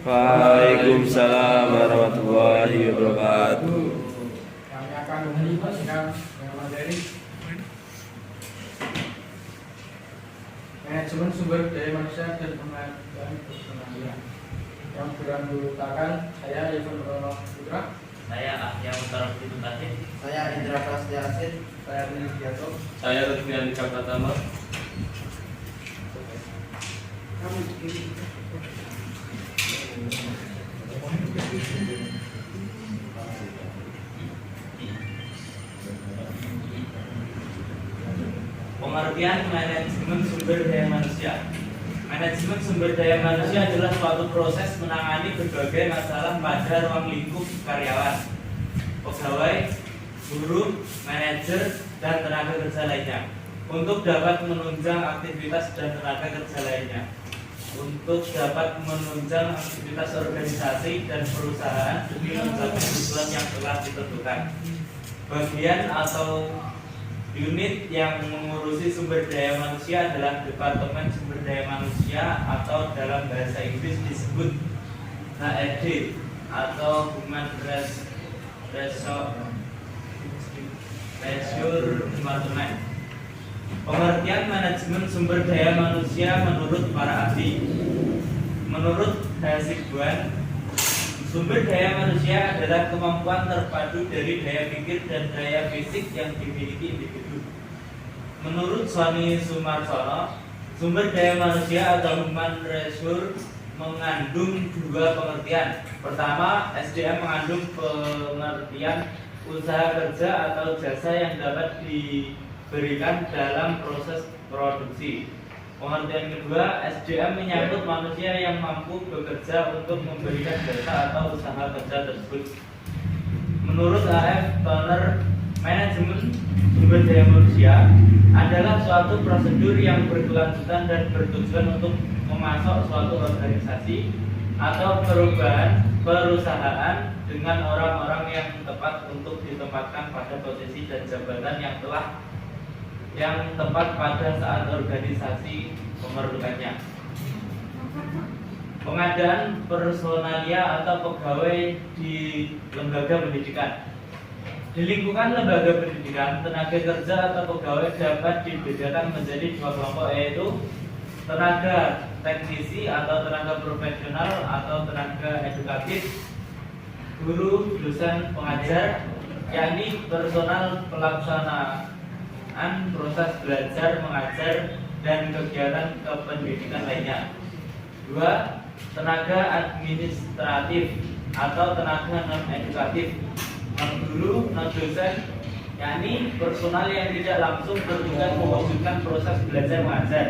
Waalaikumsalam warahmatullahi wabarakatuh. Kami akan membacakan materi manajemen sumber daya manusia dan pengadaan personalia. Yang beranggotakan saya Ivan Rono Putra, Saya Ahya Utara Fitutahid. Saya Indra Prasetya Asin. saya Rini Giato. Saya Lutfi Andika Pratama. Pengertian manajemen sumber daya manusia. Manajemen sumber daya manusia adalah suatu proses menangani berbagai masalah pada ruang lingkup karyawan, pegawai, guru, manajer, dan tenaga kerja lainnya untuk dapat menunjang aktivitas dan tenaga kerja lainnya, untuk dapat menunjang aktivitas organisasi dan perusahaan demi mencapai tujuan yang telah ditentukan. Bagian atau unit yang mengurusi sumber daya manusia adalah Departemen Sumber Daya Manusia atau dalam bahasa Inggris disebut HRD atau Human Resource Department. Pengertian manajemen sumber daya manusia menurut para ahli. Menurut Hasibuan, sumber daya manusia adalah kemampuan terpadu dari daya pikir dan daya fisik yang dimiliki individu. Menurut Sony Sumarsono, sumber daya manusia atau human resource mengandung dua pengertian. Pertama, SDM mengandung pengertian usaha kerja atau jasa yang dapat diberikan dalam proses produksi. Pengertian kedua, SDM menyangkut manusia yang mampu bekerja untuk memberikan jasa atau usaha kerja tersebut. Menurut A.F. Toner, manajemen sumber daya manusia adalah suatu prosedur yang berkelanjutan dan bertujuan untuk memasok suatu organisasi atau perusahaan dengan orang-orang yang tepat untuk ditempatkan pada posisi dan jabatan yang tepat pada saat organisasi memerlukannya. Pengadaan personalia atau pegawai di lembaga pendidikan. Di lingkungan lembaga pendidikan, tenaga kerja atau pegawai dapat dibedakan menjadi dua kelompok, yaitu tenaga teknisi atau tenaga profesional atau tenaga edukatif, guru, dosen, pengajar, yakni personal pelaksanaan proses belajar, mengajar, dan kegiatan kependidikan lainnya. Dua, tenaga administratif atau tenaga non-edukatif, non-guru, non-dosen, yakni personal yang tidak langsung bertugas mewujudkan proses belajar mengajar,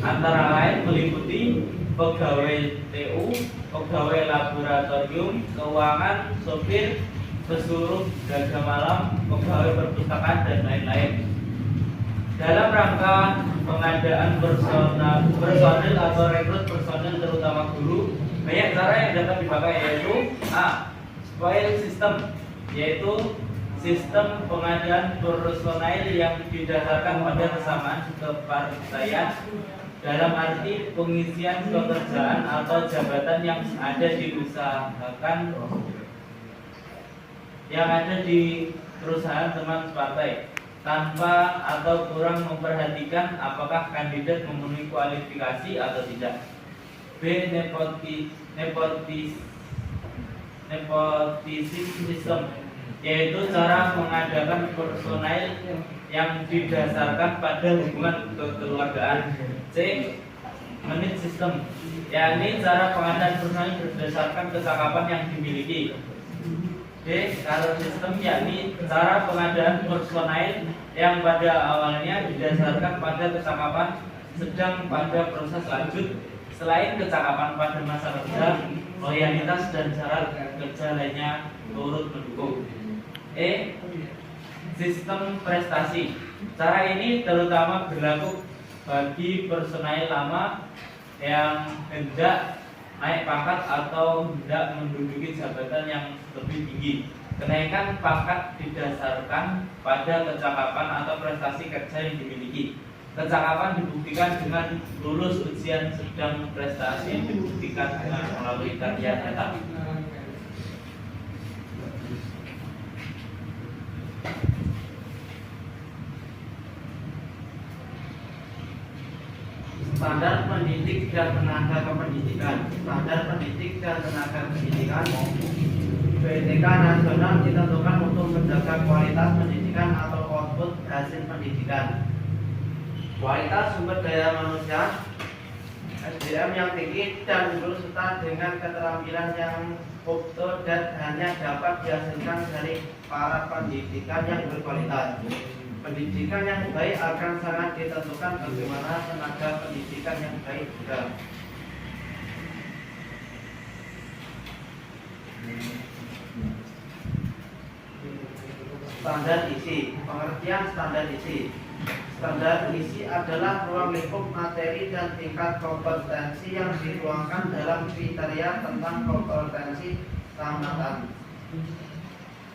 antara lain meliputi pegawai TU, pegawai laboratorium, keuangan, sopir, pesuruh jaga malam, pegawai perpustakaan, dan lain-lain. Dalam rangka pengadaan personil atau rekrut personil terutama guru, banyak cara yang dapat dipakai, yaitu A. Spoil system, yaitu sistem pengadaan personil yang didasarkan pada kesamaan kepartaian dalam arti pengisian pekerjaan atau jabatan yang ada di perusahaan teman separtai tanpa atau kurang memperhatikan apakah kandidat memenuhi kualifikasi atau tidak. B. Nepotism system, yaitu cara mengadakan personil yang didasarkan pada hubungan kekeluargaan. C. Merit system, yakni cara pengadaan personil berdasarkan kecakapan yang dimiliki. D. Career system, yakni cara pengadaan personil yang pada awalnya didasarkan pada kecakapan, sedang pada proses lanjut selain kecakapan pada masa kerja, loyalitas dan cara kerja lainnya turut mendukung. E. Sistem prestasi. Cara ini terutama berlaku bagi personil lama yang hendak naik pangkat atau hendak menduduki jabatan yang lebih tinggi. Kenaikan pangkat didasarkan pada kecakapan atau prestasi kerja yang dimiliki. Kecakapan dibuktikan dengan lulus ujian, sedang prestasi dibuktikan dengan melalui karya nyata. Standar pendidik dan tenaga kependidikan. Standar pendidik dan tenaga pendidikan PTK nasional ditentukan untuk menjaga kualitas pendidikan atau output hasil pendidikan. Kualitas sumber daya manusia SDM yang tinggi dan unggul serta dengan keterampilan yang up-to date hanya dapat dihasilkan dari para pendidikan yang berkualitas. Pendidikan yang baik akan sangat ditentukan bagaimana tenaga pendidikan yang baik juga. Standar isi. Pengertian standar isi. Standar isi adalah ruang lingkup materi dan tingkat kompetensi yang dituangkan dalam kriteria tentang kompetensi tamatan.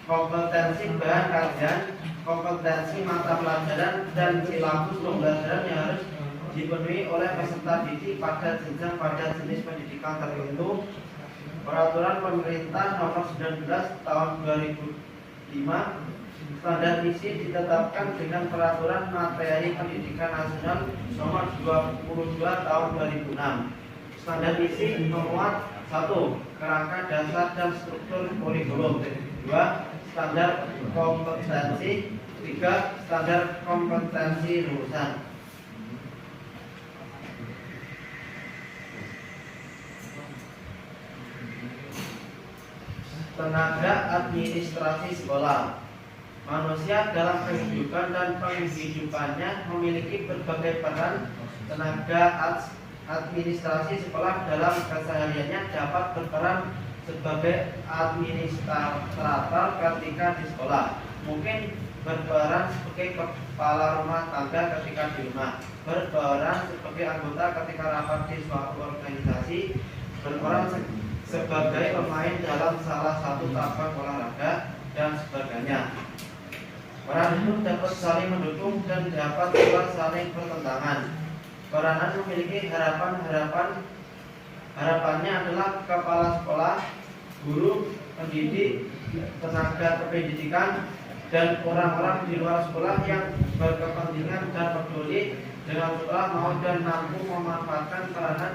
Kompetensi bahan kajian, kompetensi mata pelajaran, dan silabus pembelajaran yang harus dipenuhi oleh peserta didik pada jenjang pada jenis pendidikan tertentu. Peraturan Pemerintah Nomor 19 Tahun 2005. Standar isi ditetapkan dengan Peraturan Materi Pendidikan Nasional Nomor 22 Tahun 2006. Standar isi memuat 1. Kerangka dasar dan struktur kurikulum. 2. Standar kompetensi. 3. Standar kompetensi lulusan. Tenaga administrasi sekolah. Manusia dalam kehidupan dan penghidupannya memiliki berbagai peran. Tenaga administrasi sekolah dalam kesehariannya dapat berperan sebagai administrator ketika di sekolah. Mungkin berperan sebagai kepala rumah tangga ketika di rumah, berperan sebagai anggota ketika rapat di suatu organisasi, berperan sebagai pemain dalam salah satu cabang olahraga, dan sebagainya. Peran itu dapat saling mendukung dan dapat pula saling bertentangan. Peranan memiliki harapannya adalah kepala sekolah, guru, pendidik, tenaga kependidikan, dan orang-orang di luar sekolah yang berkepentingan dan peduli dengan sekolah mau dan mampu memanfaatkan peranan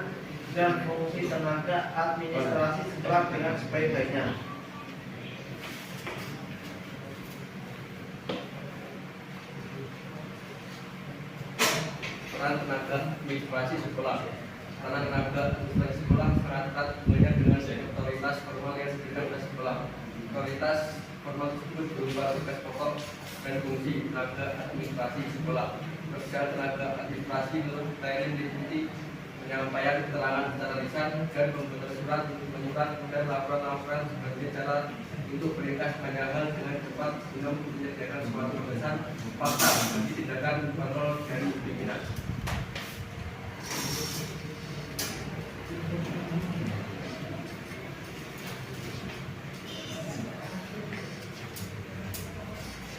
dan fungsi tenaga administrasi sekolah dengan sebaik-baiknya. Peran tenaga administrasi sekolah. Peran tenaga administrasi sekolah erat hubungannya dengan otoritas formal yang diberikan oleh sekolah. Otoritas formal tersebut berupa tugas pokok dan fungsi tenaga administrasi sekolah. Kerja tenaga administrasi menurut kriteria meliputi penyampaian keterangan secara lisan dan pembuatan surat untuk menyurat dan laporan-laporan sebagai cara untuk meringkas banyak hal dengan cepat guna menyediakan suatu pembahasan fakta bagi tindakan kontrol dari pimpinan.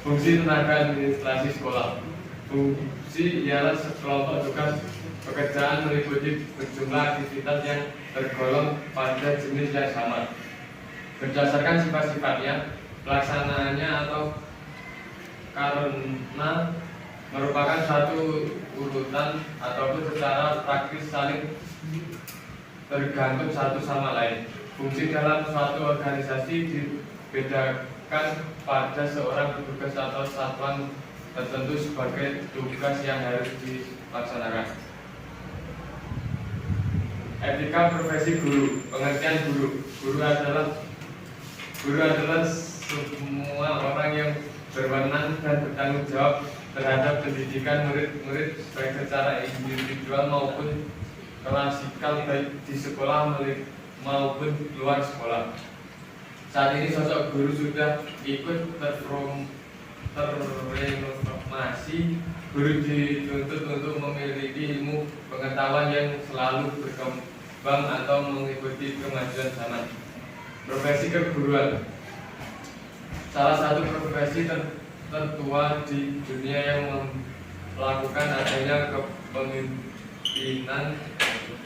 Fungsi tenaga administrasi sekolah. Fungsi ialah sekelompok tugas pekerjaan meliputi berjumlah aktivitas yang tergolong pada jenis yang sama. Berdasarkan sifat-sifatnya, pelaksanaannya atau karena merupakan satu urutan ataupun secara praktis saling tergantung satu sama lain. Fungsi dalam suatu organisasi dibedakan pada seorang petugas atau satuan tertentu sebagai tugas yang harus dilaksanakan. Etika profesi guru. Pengertian guru. Guru adalah semua orang yang berwenang dan bertanggung jawab terhadap pendidikan murid-murid baik secara individual maupun klasikal baik di sekolah maupun luar sekolah. Saat ini sosok guru sudah ikut terrenovasi. Guru dituntut untuk memiliki ilmu pengetahuan yang selalu berkembang atau mengikuti kemajuan zaman. Profesi keguruan. Salah satu profesi tertua di dunia yang melakukan adanya kepemimpinan,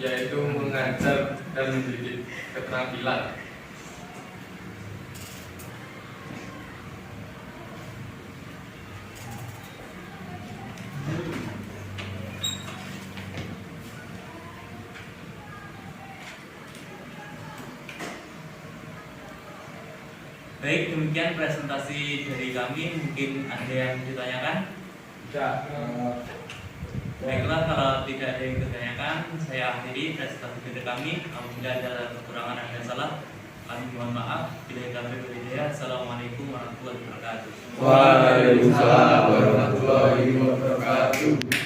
yaitu mengajar dan mendidik keterampilan. Baik, demikian presentasi dari kami. Mungkin ada yang ditanyakan? Tidak. Baiklah, kalau tidak ada yang ditanyakan, saya akhiri presentasi dari kami. Apabila ada kekurangan dan salah, kami mohon maaf. Bila kami berhidayah, assalamualaikum warahmatullahi wabarakatuh. Waalaikumsalam warahmatullahi wabarakatuh.